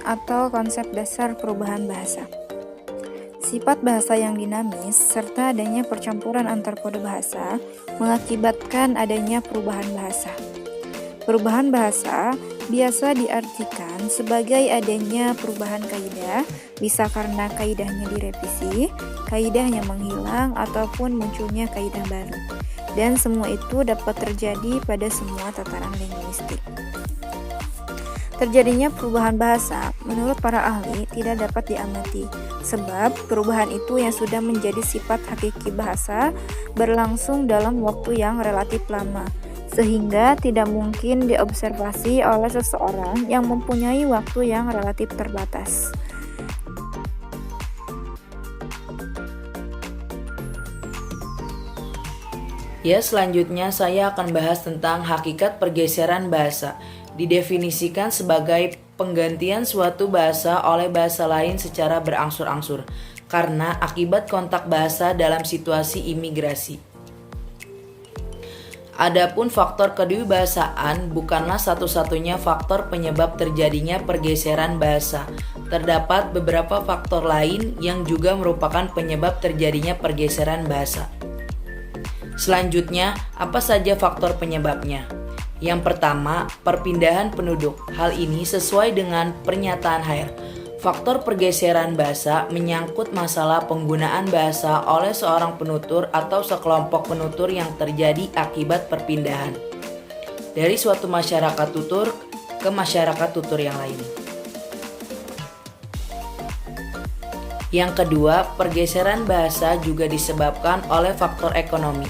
atau konsep dasar perubahan bahasa. Sifat bahasa yang dinamis serta adanya percampuran antar kode bahasa mengakibatkan adanya perubahan bahasa. Perubahan bahasa biasa diartikan sebagai adanya perubahan kaidah, bisa karena kaidahnya direvisi, kaidahnya menghilang, ataupun munculnya kaidah baru. Dan semua itu dapat terjadi pada semua tataran linguistik. Terjadinya perubahan bahasa, menurut para ahli, tidak dapat diamati, sebab perubahan itu yang sudah menjadi sifat hakiki bahasa berlangsung dalam waktu yang relatif lama, sehingga tidak mungkin diobservasi oleh seseorang yang mempunyai waktu yang relatif terbatas. Ya, selanjutnya saya akan bahas tentang hakikat pergeseran bahasa. Didefinisikan sebagai penggantian suatu bahasa oleh bahasa lain secara berangsur-angsur karena akibat kontak bahasa dalam situasi imigrasi. Adapun faktor kedewibahasaan bukanlah satu-satunya faktor penyebab terjadinya pergeseran bahasa. Terdapat beberapa faktor lain yang juga merupakan penyebab terjadinya pergeseran bahasa. Selanjutnya, apa saja faktor penyebabnya? Yang pertama, perpindahan penduduk. Hal ini sesuai dengan pernyataan Hare. Faktor pergeseran bahasa menyangkut masalah penggunaan bahasa oleh seorang penutur atau sekelompok penutur yang terjadi akibat perpindahan dari suatu masyarakat tutur ke masyarakat tutur yang lain. Yang kedua, pergeseran bahasa juga disebabkan oleh faktor ekonomi.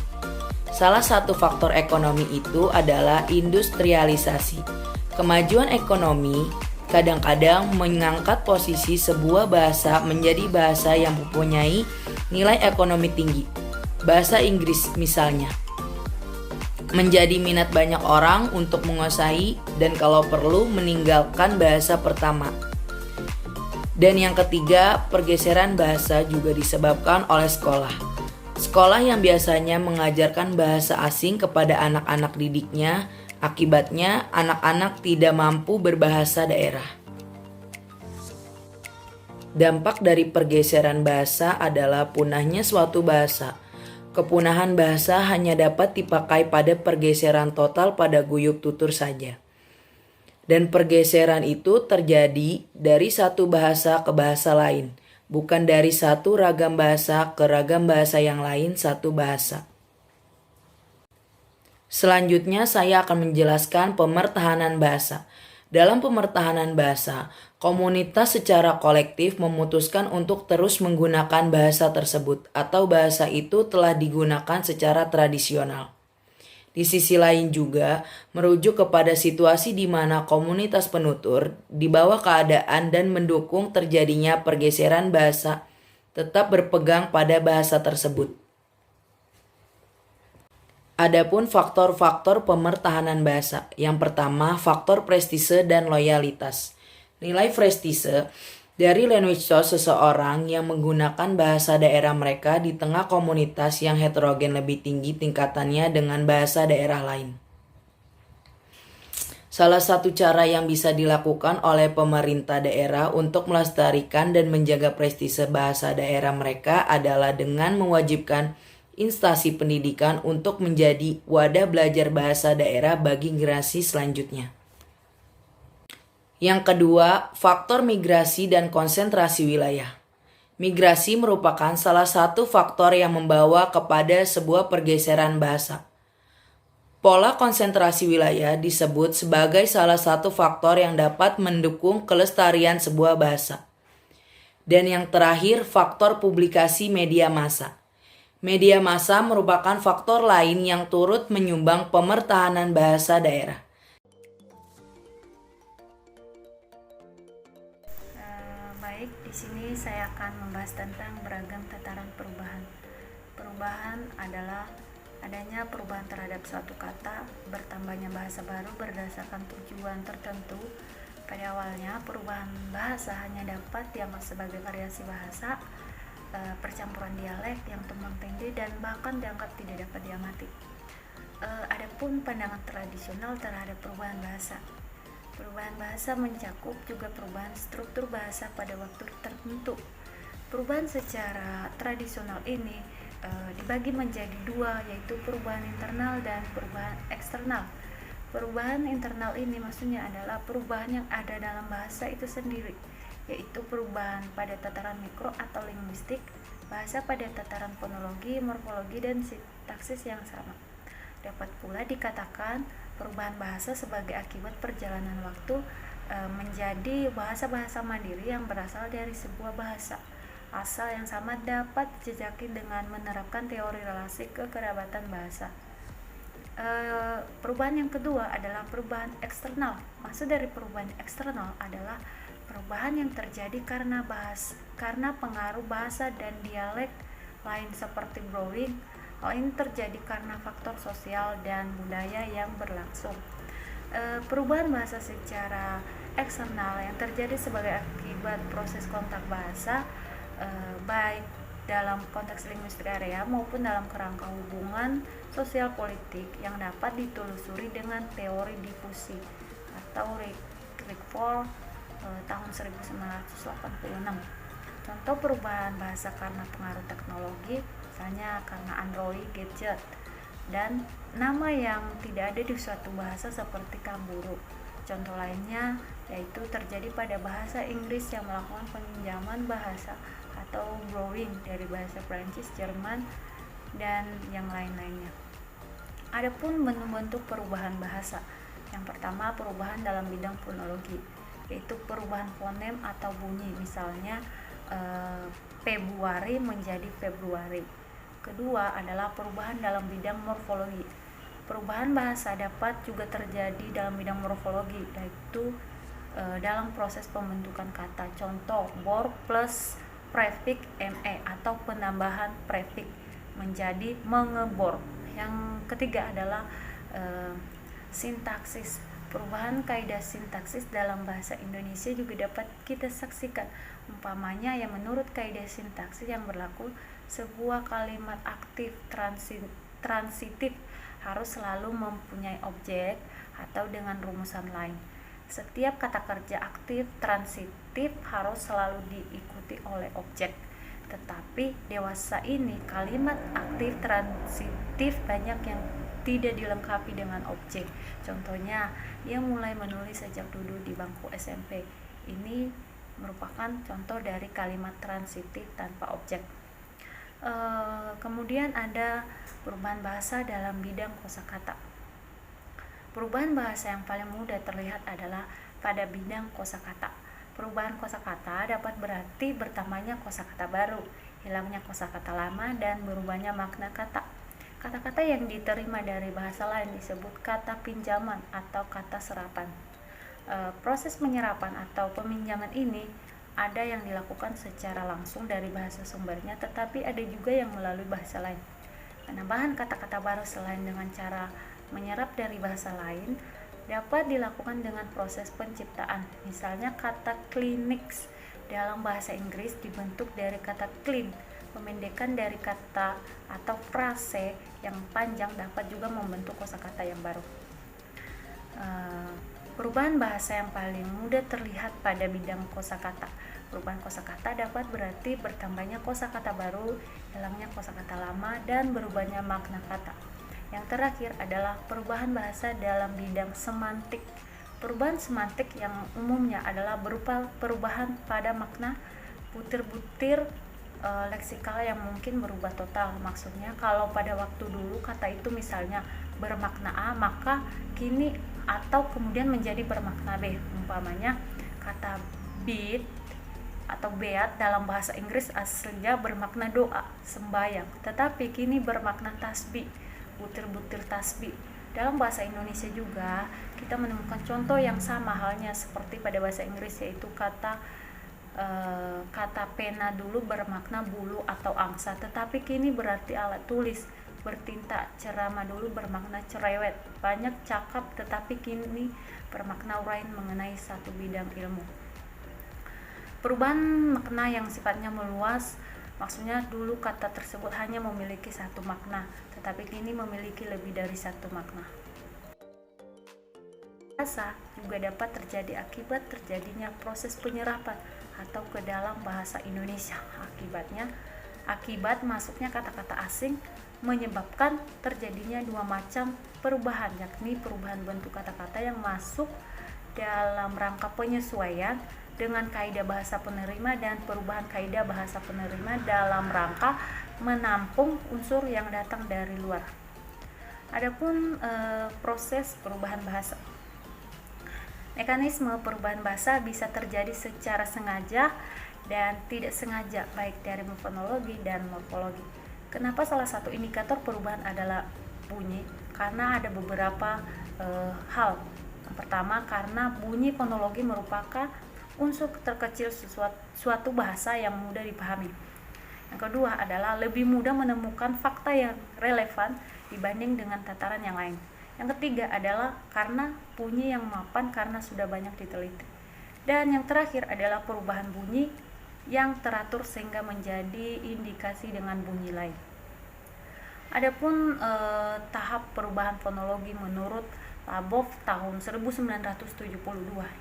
Salah satu faktor ekonomi itu adalah industrialisasi. Kemajuan ekonomi kadang-kadang mengangkat posisi sebuah bahasa menjadi bahasa yang mempunyai nilai ekonomi tinggi. Bahasa Inggris misalnya menjadi minat banyak orang untuk menguasai dan kalau perlu meninggalkan bahasa pertama. Dan yang ketiga, pergeseran bahasa juga disebabkan oleh sekolah. Sekolah yang biasanya mengajarkan bahasa asing kepada anak-anak didiknya, akibatnya anak-anak tidak mampu berbahasa daerah. Dampak dari pergeseran bahasa adalah punahnya suatu bahasa. Kepunahan bahasa hanya dapat dipakai pada pergeseran total pada guyub tutur saja. Dan pergeseran itu terjadi dari satu bahasa ke bahasa lain, bukan dari satu ragam bahasa ke ragam bahasa yang lain satu bahasa. Selanjutnya saya akan menjelaskan pemertahanan bahasa. Dalam pemertahanan bahasa, komunitas secara kolektif memutuskan untuk terus menggunakan bahasa tersebut atau bahasa itu telah digunakan secara tradisional. Di sisi lain juga merujuk kepada situasi di mana komunitas penutur di bawah keadaan dan mendukung terjadinya pergeseran bahasa tetap berpegang pada bahasa tersebut. Adapun faktor-faktor pemertahanan bahasa. Yang pertama, faktor prestise dan loyalitas. Nilai prestise dari language source seseorang yang menggunakan bahasa daerah mereka di tengah komunitas yang heterogen lebih tinggi tingkatannya dengan bahasa daerah lain. Salah satu cara yang bisa dilakukan oleh pemerintah daerah untuk melestarikan dan menjaga prestise bahasa daerah mereka adalah dengan mewajibkan instansi pendidikan untuk menjadi wadah belajar bahasa daerah bagi generasi selanjutnya. Yang kedua, faktor migrasi dan konsentrasi wilayah. Migrasi merupakan salah satu faktor yang membawa kepada sebuah pergeseran bahasa. Pola konsentrasi wilayah disebut sebagai salah satu faktor yang dapat mendukung kelestarian sebuah bahasa. Dan yang terakhir, faktor publikasi media massa. Media massa merupakan faktor lain yang turut menyumbang pemertahanan bahasa daerah. Baik, di sini saya akan membahas tentang beragam tataran perubahan. Perubahan adalah adanya perubahan terhadap suatu kata, bertambahnya bahasa baru berdasarkan tujuan tertentu. Pada awalnya, perubahan bahasa hanya dapat dianggap sebagai variasi bahasa, percampuran dialek yang tumpang tindih dan bahkan dianggap tidak dapat diamati. Adapun pandangan tradisional terhadap perubahan bahasa. Perubahan bahasa mencakup juga perubahan struktur bahasa pada waktu tertentu. Perubahan secara tradisional ini dibagi menjadi dua, yaitu perubahan internal dan perubahan eksternal. Perubahan internal ini maksudnya adalah perubahan yang ada dalam bahasa itu sendiri, yaitu perubahan pada tataran mikro atau linguistik, bahasa pada tataran fonologi, morfologi, dan sintaksis yang sama. Dapat pula dikatakan perubahan bahasa sebagai akibat perjalanan waktu menjadi bahasa-bahasa mandiri yang berasal dari sebuah bahasa asal yang sama dapat dijejaki dengan menerapkan teori relasi kekerabatan bahasa. Perubahan yang kedua adalah perubahan eksternal. Maksud dari perubahan eksternal adalah perubahan yang terjadi karena pengaruh bahasa dan dialek lain seperti borrowing. Hal ini terjadi karena faktor sosial dan budaya yang berlangsung. Perubahan bahasa secara eksternal yang terjadi sebagai akibat proses kontak bahasa, baik dalam konteks linguistik area maupun dalam kerangka hubungan sosial politik yang dapat ditelusuri dengan teori difusi atau Rickford tahun 1986. Contoh perubahan bahasa karena pengaruh teknologi, misalnya karena Android, gadget, dan nama yang tidak ada di suatu bahasa seperti kamburu. Contoh lainnya yaitu terjadi pada bahasa Inggris yang melakukan peminjaman bahasa atau borrowing dari bahasa Prancis, Jerman, dan yang lain-lainnya. Adapun bentuk perubahan bahasa. Yang pertama, perubahan dalam bidang fonologi, yaitu perubahan fonem atau bunyi, misalnya Februari menjadi Februari. Kedua adalah perubahan dalam bidang morfologi. Perubahan bahasa dapat juga terjadi dalam bidang morfologi, yaitu dalam proses pembentukan kata. Contoh, bor plus prefix me atau penambahan prefix menjadi mengebor. Yang ketiga adalah sintaksis. Perubahan kaidah sintaksis dalam bahasa Indonesia juga dapat kita saksikan. Umpamanya yang menurut kaidah sintaksis yang berlaku, sebuah kalimat aktif transitif harus selalu mempunyai objek atau dengan rumusan lain. Setiap kata kerja aktif transitif harus selalu diikuti oleh objek. Tetapi dewasa ini kalimat aktif transitif banyak yang tidak dilengkapi dengan objek. Contohnya, ia mulai menulis sejak duduk di bangku SMP. Ini merupakan contoh dari kalimat transitif tanpa objek. Kemudian ada perubahan bahasa dalam bidang kosakata. Perubahan bahasa yang paling mudah terlihat adalah pada bidang kosakata. Perubahan kosakata dapat berarti bertambahnya kosakata baru, hilangnya kosakata lama, dan berubahnya makna kata. Kata-kata yang diterima dari bahasa lain disebut kata pinjaman atau kata serapan. Proses penyerapan atau peminjaman ini ada yang dilakukan secara langsung dari bahasa sumbernya, tetapi ada juga yang melalui bahasa lain. Penambahan kata-kata baru selain dengan cara menyerap dari bahasa lain dapat dilakukan dengan proses penciptaan. Misalnya kata clinics dalam bahasa Inggris dibentuk dari kata clean. Pemendekan dari kata atau frase yang panjang dapat juga membentuk kosakata yang baru. Perubahan bahasa yang paling mudah terlihat pada bidang kosakata. Perubahan kosakata dapat berarti bertambahnya kosakata baru, hilangnya kosakata lama, dan berubahnya makna kata. Yang terakhir adalah perubahan bahasa dalam bidang semantik. Perubahan semantik yang umumnya adalah berupa perubahan pada makna, butir-butir leksikal yang mungkin berubah total. Maksudnya kalau pada waktu dulu kata itu misalnya bermakna A, maka kini atau kemudian menjadi bermakna B. Umpamanya kata beat atau beat dalam bahasa Inggris aslinya bermakna doa, sembahyang, tetapi kini bermakna tasbih, butir-butir tasbih. Dalam bahasa Indonesia juga kita menemukan contoh yang sama halnya seperti pada bahasa Inggris, yaitu kata pena dulu bermakna bulu atau angsa, tetapi kini berarti alat tulis. Bertinta, ceramah dulu bermakna cerewet, banyak cakap, tetapi kini bermakna uraian mengenai satu bidang ilmu. Perubahan makna yang sifatnya meluas, maksudnya dulu kata tersebut hanya memiliki satu makna, tetapi kini memiliki lebih dari satu makna. bahasa juga dapat terjadi akibat terjadinya proses penyerapan atau ke dalam bahasa Indonesia. Akibat masuknya kata-kata asing menyebabkan terjadinya dua macam perubahan, yakni perubahan bentuk kata-kata yang masuk dalam rangka penyesuaian dengan kaidah bahasa penerima dan perubahan kaidah bahasa penerima dalam rangka menampung unsur yang datang dari luar. Adapun proses perubahan bahasa. Mekanisme perubahan bahasa bisa terjadi secara sengaja dan tidak sengaja, baik dari fonologi dan morfologi. Kenapa salah satu indikator perubahan adalah bunyi? Karena ada beberapa hal. Yang pertama, karena bunyi fonologi merupakan unsur terkecil suatu bahasa yang mudah dipahami. Yang kedua adalah lebih mudah menemukan fakta yang relevan dibanding dengan tataran yang lain. Yang ketiga adalah karena bunyi yang mapan karena sudah banyak diteliti. Dan yang terakhir adalah perubahan bunyi yang teratur sehingga menjadi indikasi dengan bunyi lain. Adapun tahap perubahan fonologi menurut Labov tahun 1972,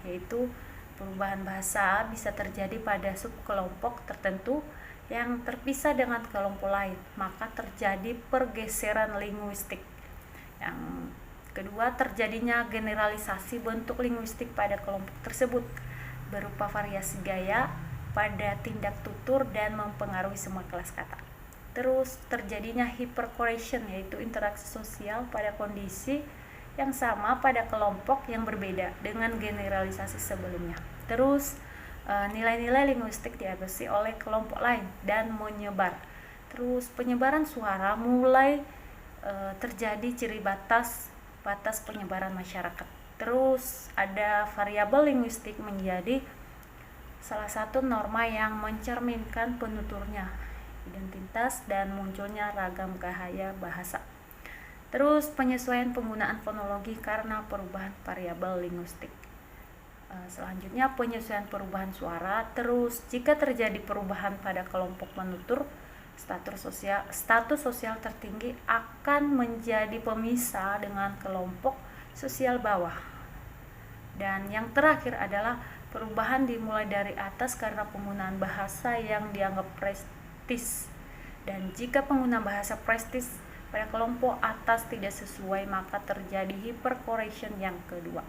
yaitu perubahan bahasa bisa terjadi pada subkelompok tertentu yang terpisah dengan kelompok lain, maka terjadi pergeseran linguistik. Yang kedua, terjadinya generalisasi bentuk linguistik pada kelompok tersebut berupa variasi gaya pada tindak tutur dan mempengaruhi semua kelas kata. Terus terjadinya hypercorrelation, yaitu interaksi sosial pada kondisi yang sama pada kelompok yang berbeda dengan generalisasi sebelumnya. Terus nilai-nilai linguistik diadopsi oleh kelompok lain dan menyebar. Terus penyebaran suara mulai terjadi ciri batas penyebaran masyarakat. Terus ada variabel linguistik menjadi salah satu norma yang mencerminkan penuturnya, identitas dan munculnya ragam gaya bahasa. Terus penyesuaian penggunaan fonologi karena perubahan variabel linguistik. Selanjutnya penyesuaian perubahan suara. Terus jika terjadi perubahan pada kelompok penutur, status sosial tertinggi akan menjadi pemisah dengan kelompok sosial bawah. Dan yang terakhir adalah perubahan dimulai dari atas karena penggunaan bahasa yang dianggap prestis. Dan jika penggunaan bahasa prestis pada kelompok atas tidak sesuai, maka terjadi hypercorrelation yang kedua.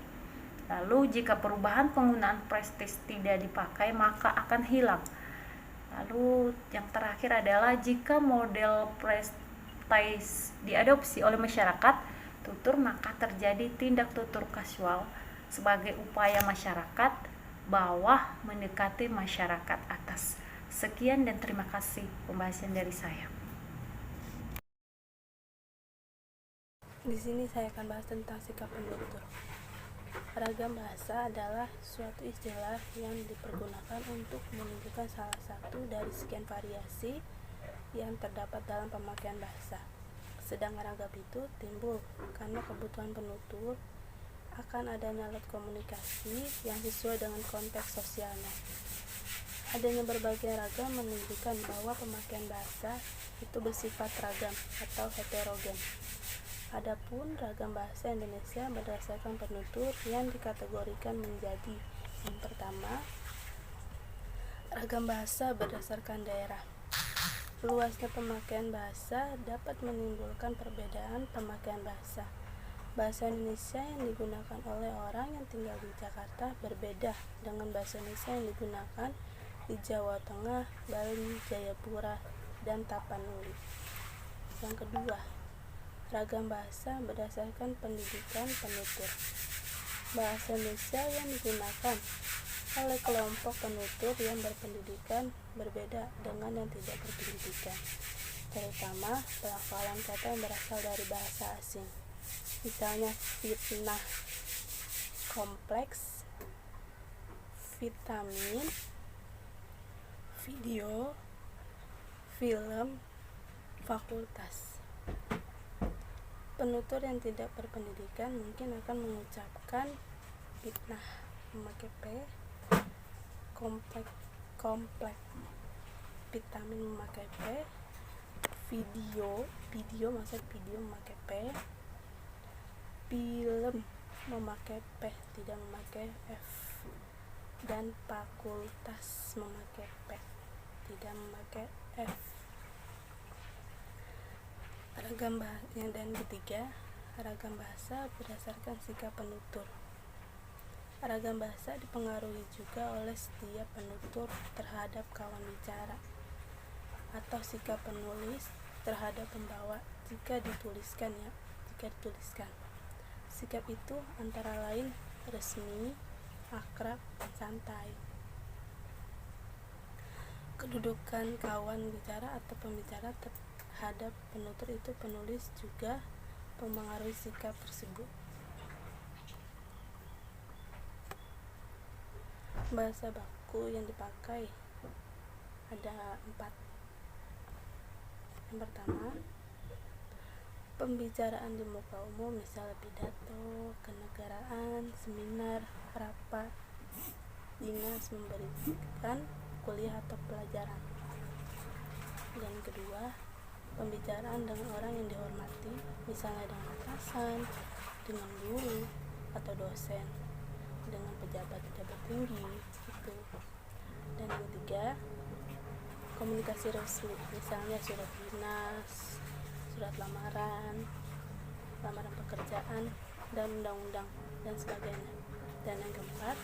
Lalu jika perubahan penggunaan prestis tidak dipakai, maka akan hilang. Lalu yang terakhir adalah jika model prestis diadopsi oleh masyarakat tutur, maka terjadi tindak tutur kasual sebagai upaya masyarakat bawah mendekati masyarakat atas. Sekian dan terima kasih pembahasan dari saya. Di sini saya akan bahas tentang sikap penutur. Ragam bahasa adalah suatu istilah yang dipergunakan untuk menunjukkan salah satu dari sekian variasi yang terdapat dalam pemakaian bahasa. Sedang ragam itu timbul karena kebutuhan penutur akan adanya alat komunikasi yang sesuai dengan konteks sosialnya. Adanya berbagai ragam menunjukkan bahwa pemakaian bahasa itu bersifat ragam atau heterogen. Adapun ragam bahasa Indonesia berdasarkan penutur yang dikategorikan menjadi: yang pertama, ragam bahasa berdasarkan daerah. Luasnya pemakaian bahasa dapat menimbulkan perbedaan pemakaian bahasa. Bahasa Indonesia yang digunakan oleh orang yang tinggal di Jakarta berbeda dengan bahasa Indonesia yang digunakan di Jawa Tengah, Bali, Jayapura, dan Tapanuli. Yang kedua, ragam bahasa berdasarkan pendidikan penutur. Bahasa Indonesia yang digunakan oleh kelompok penutur yang berpendidikan berbeda dengan yang tidak berpendidikan, terutama pelafalan kata yang berasal dari bahasa asing. Misalnya fitnah, kompleks, vitamin, video, film, fakultas. Penutur yang tidak berpendidikan mungkin akan mengucapkan fitnah memakai P, kompleks, vitamin memakai P, video maksud video memakai P, film memakai P, tidak memakai F, dan fakultas memakai P, tidak memakai F. Dan ketiga, ragam bahasa berdasarkan sikap penutur. Ragam bahasa dipengaruhi juga oleh setiap penutur terhadap kawan bicara atau sikap penulis terhadap pembawa jika dituliskan. Sikap itu antara lain resmi, akrab, dan santai. Kedudukan kawan bicara atau pembicara terhadap penutur itu penulis juga mempengaruhi sikap tersebut. Bahasa baku yang dipakai ada 4. Yang pertama, pembicaraan di muka umum, misal pidato, kenegaraan, seminar, rapat, dinas, memberikan kuliah atau pelajaran. Dan kedua, pembicaraan dengan orang yang dihormati, misalnya dengan atasan, dengan guru atau dosen, dengan pejabat-pejabat tinggi gitu. Dan yang ketiga, komunikasi resmi, misalnya surat dinas, surat lamaran pekerjaan, dan undang-undang dan sebagainya. Dan yang keempat,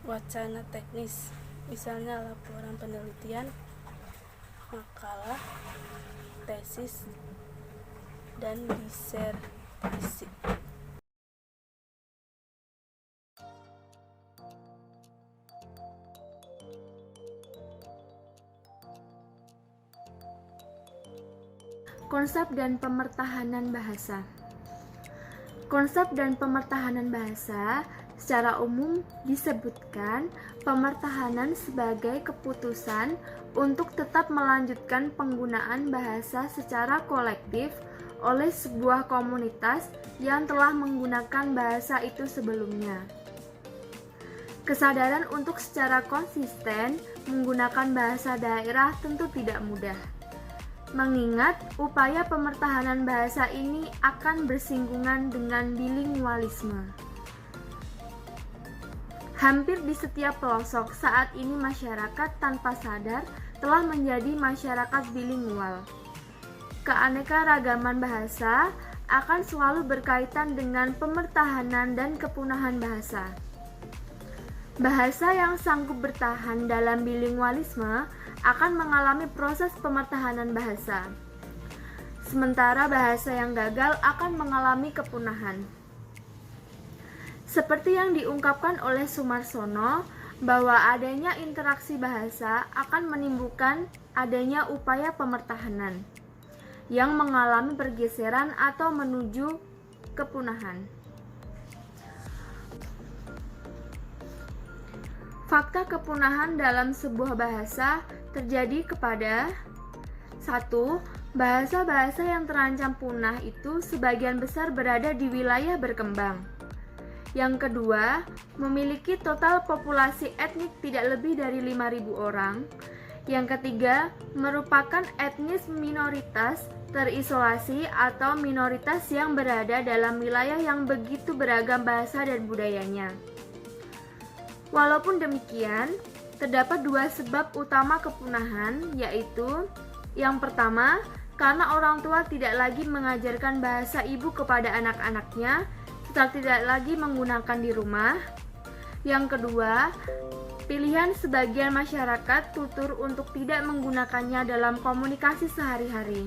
wacana teknis, misalnya laporan penelitian, makalah, tesis, dan disertasi. Konsep dan pemertahanan bahasa. Konsep dan pemertahanan bahasa secara umum disebutkan pemertahanan sebagai keputusan untuk tetap melanjutkan penggunaan bahasa secara kolektif oleh sebuah komunitas yang telah menggunakan bahasa itu sebelumnya. Kesadaran untuk secara konsisten menggunakan bahasa daerah tentu tidak mudah, mengingat upaya pemertahanan bahasa ini akan bersinggungan dengan bilingualisme. Hampir di setiap pelosok saat ini masyarakat tanpa sadar telah menjadi masyarakat bilingual. Keanekaragaman bahasa akan selalu berkaitan dengan pemertahanan dan kepunahan bahasa. Bahasa yang sanggup bertahan dalam bilingualisme akan mengalami proses pemertahanan bahasa, sementara bahasa yang gagal akan mengalami kepunahan. Seperti yang diungkapkan oleh Sumarsono, bahwa adanya interaksi bahasa akan menimbulkan adanya upaya pemertahanan yang mengalami pergeseran atau menuju kepunahan. Fakta kepunahan dalam sebuah bahasa terjadi kepada 1. Bahasa-bahasa yang terancam punah itu sebagian besar berada di wilayah berkembang. Yang kedua, memiliki total populasi etnik tidak lebih dari 5.000 orang. Yang ketiga, merupakan etnis minoritas terisolasi atau minoritas yang berada dalam wilayah yang begitu beragam bahasa dan budayanya. Walaupun demikian, terdapat 2 sebab utama kepunahan, yaitu yang pertama, karena orang tua tidak lagi mengajarkan bahasa ibu kepada anak-anaknya, serta tidak lagi menggunakan di rumah. Yang kedua, pilihan sebagian masyarakat tutur untuk tidak menggunakannya dalam komunikasi sehari-hari.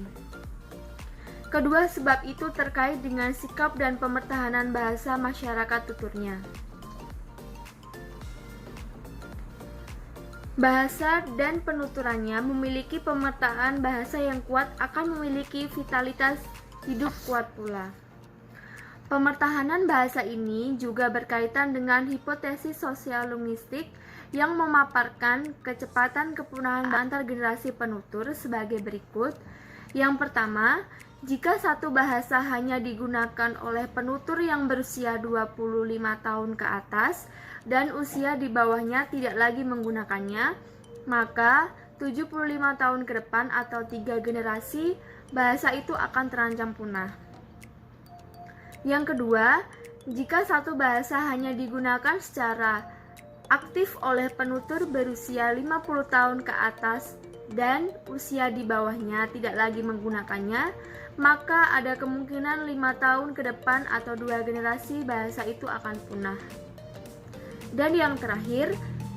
Kedua sebab itu terkait dengan sikap dan pemertahanan bahasa masyarakat tuturnya. Bahasa dan penuturannya memiliki pemetaan bahasa yang kuat akan memiliki vitalitas hidup kuat pula. Pemertahanan bahasa ini juga berkaitan dengan hipotesis sosial linguistik yang memaparkan kecepatan kepunahan antar generasi penutur sebagai berikut. Yang pertama, jika satu bahasa hanya digunakan oleh penutur yang berusia 25 tahun ke atas dan usia di bawahnya tidak lagi menggunakannya, maka 75 tahun ke depan atau 3 generasi bahasa itu akan terancam punah. Yang kedua, jika satu bahasa hanya digunakan secara aktif oleh penutur berusia 50 tahun ke atas dan usia di bawahnya tidak lagi menggunakannya, maka ada kemungkinan 5 tahun ke depan atau 2 generasi bahasa itu akan punah. Dan yang terakhir,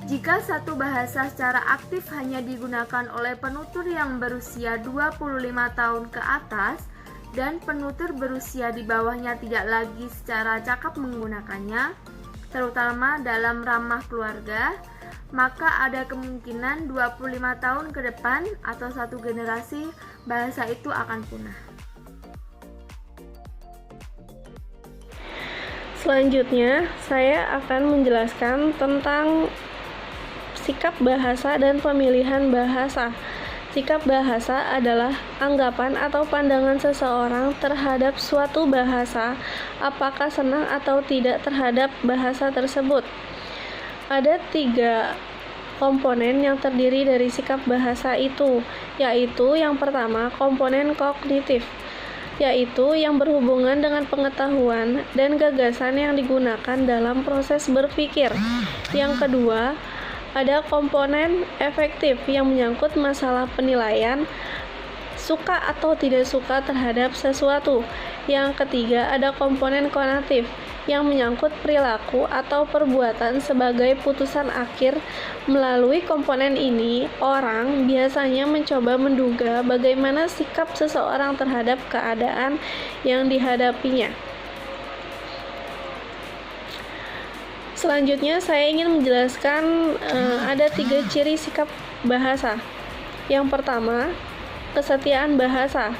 jika satu bahasa secara aktif hanya digunakan oleh penutur yang berusia 25 tahun ke atas dan penutur berusia di bawahnya tidak lagi secara cakap menggunakannya, terutama dalam ramah keluarga, maka ada kemungkinan 25 tahun ke depan atau satu generasi bahasa itu akan punah. Selanjutnya, saya akan menjelaskan tentang sikap bahasa dan pemilihan bahasa. Sikap bahasa adalah anggapan atau pandangan seseorang terhadap suatu bahasa, apakah senang atau tidak terhadap bahasa tersebut. Ada 3 komponen yang terdiri dari sikap bahasa itu, yaitu yang pertama, komponen kognitif, yaitu yang berhubungan dengan pengetahuan dan gagasan yang digunakan dalam proses berpikir. Yang kedua, ada komponen efektif yang menyangkut masalah penilaian, suka atau tidak suka terhadap sesuatu. Yang ketiga, ada komponen konatif yang menyangkut perilaku atau perbuatan sebagai putusan akhir. Melalui komponen ini, orang biasanya mencoba menduga bagaimana sikap seseorang terhadap keadaan yang dihadapinya. Selanjutnya, saya ingin menjelaskan ada 3 ciri sikap bahasa. Yang pertama, kesetiaan bahasa,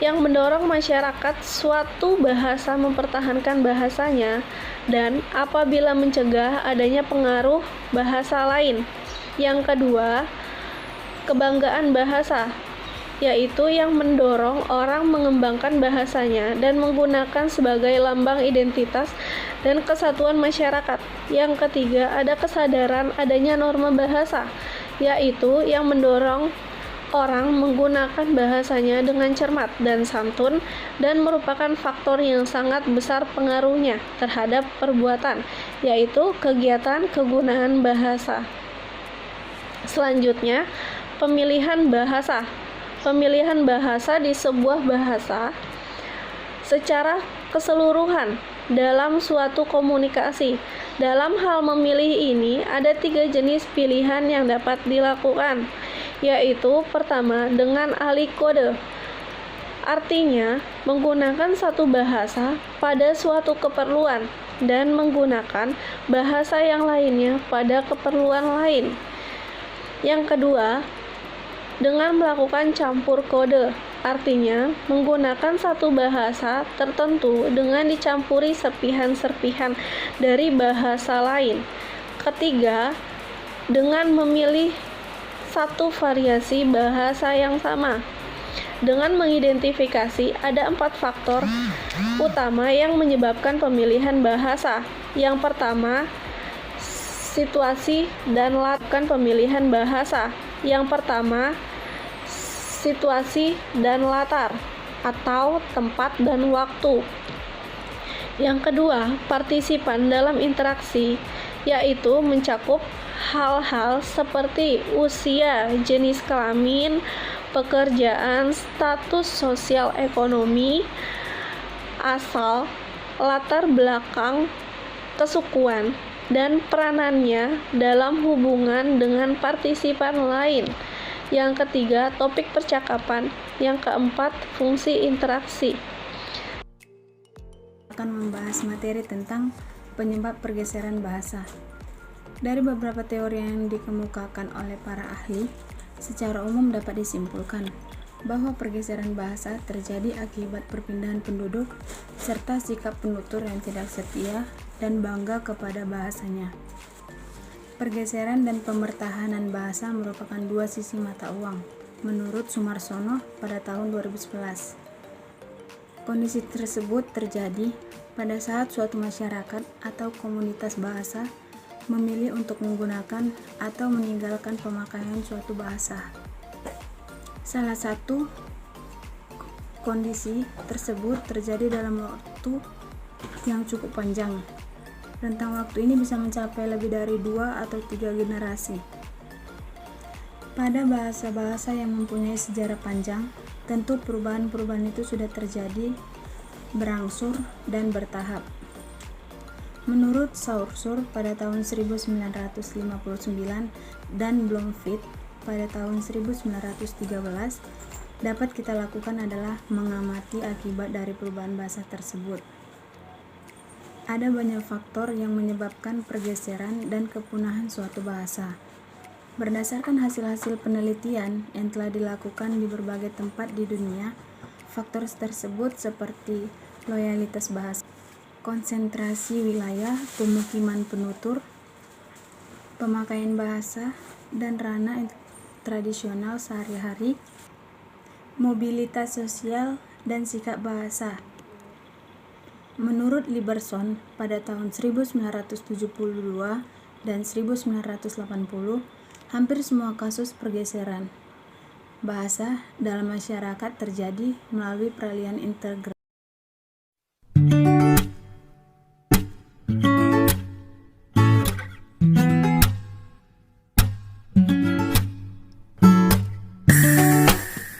yang mendorong masyarakat suatu bahasa mempertahankan bahasanya dan apabila mencegah adanya pengaruh bahasa lain. Yang kedua, kebanggaan bahasa, yaitu yang mendorong orang mengembangkan bahasanya dan menggunakan sebagai lambang identitas dan kesatuan masyarakat. Yang ketiga, ada kesadaran adanya norma bahasa, yaitu yang mendorong orang menggunakan bahasanya dengan cermat dan santun dan merupakan faktor yang sangat besar pengaruhnya terhadap perbuatan, yaitu kegiatan kegunaan bahasa. Selanjutnya, pemilihan bahasa. Pemilihan bahasa di sebuah bahasa secara keseluruhan dalam suatu komunikasi. Dalam hal memilih ini, ada 3 jenis pilihan yang dapat dilakukan, yaitu pertama, dengan ahli kode. Artinya, menggunakan satu bahasa pada suatu keperluan dan menggunakan bahasa yang lainnya pada keperluan lain. Yang kedua, dengan melakukan campur kode, artinya menggunakan satu bahasa tertentu dengan dicampuri serpihan-serpihan dari bahasa lain. Ketiga, dengan memilih satu variasi bahasa yang sama. Dengan mengidentifikasi ada 4 faktor utama yang menyebabkan pemilihan bahasa. Yang pertama, situasi dan latar pemilihan bahasa. Yang pertama, situasi dan latar atau tempat dan waktu. Yang kedua, partisipan dalam interaksi, yaitu mencakup hal-hal seperti usia, jenis kelamin, pekerjaan, status sosial ekonomi, asal, latar belakang, kesukuan, dan peranannya dalam hubungan dengan partisipan lain. Yang ketiga, topik percakapan. Yang keempat, fungsi interaksi. Akan membahas materi tentang penyebab pergeseran bahasa. Dari beberapa teori yang dikemukakan oleh para ahli, secara umum dapat disimpulkan bahwa pergeseran bahasa terjadi akibat perpindahan penduduk serta sikap penutur yang tidak setia dan bangga kepada bahasanya. Pergeseran dan pemertahanan bahasa merupakan 2 sisi mata uang, menurut Sumarsono pada tahun 2011. Kondisi tersebut terjadi pada saat suatu masyarakat atau komunitas bahasa memilih untuk menggunakan atau meninggalkan pemakaian suatu bahasa. Salah satu kondisi tersebut terjadi dalam waktu yang cukup panjang. Rentang waktu ini bisa mencapai lebih dari 2 atau 3 generasi. Pada bahasa-bahasa yang mempunyai sejarah panjang, tentu perubahan-perubahan itu sudah terjadi, berangsur, dan bertahap. Menurut Saussure pada tahun 1959 dan Bloomfield pada tahun 1913, dapat kita lakukan adalah mengamati akibat dari perubahan bahasa tersebut. Ada banyak faktor yang menyebabkan pergeseran dan kepunahan suatu bahasa. Berdasarkan hasil-hasil penelitian yang telah dilakukan di berbagai tempat di dunia, faktor tersebut seperti loyalitas bahasa, konsentrasi wilayah, pemukiman penutur, pemakaian bahasa, dan ranah tradisional sehari-hari, mobilitas sosial, dan sikap bahasa. Menurut Liberson, pada tahun 1972 dan 1980, hampir semua kasus pergeseran bahasa dalam masyarakat terjadi melalui peralihan integral.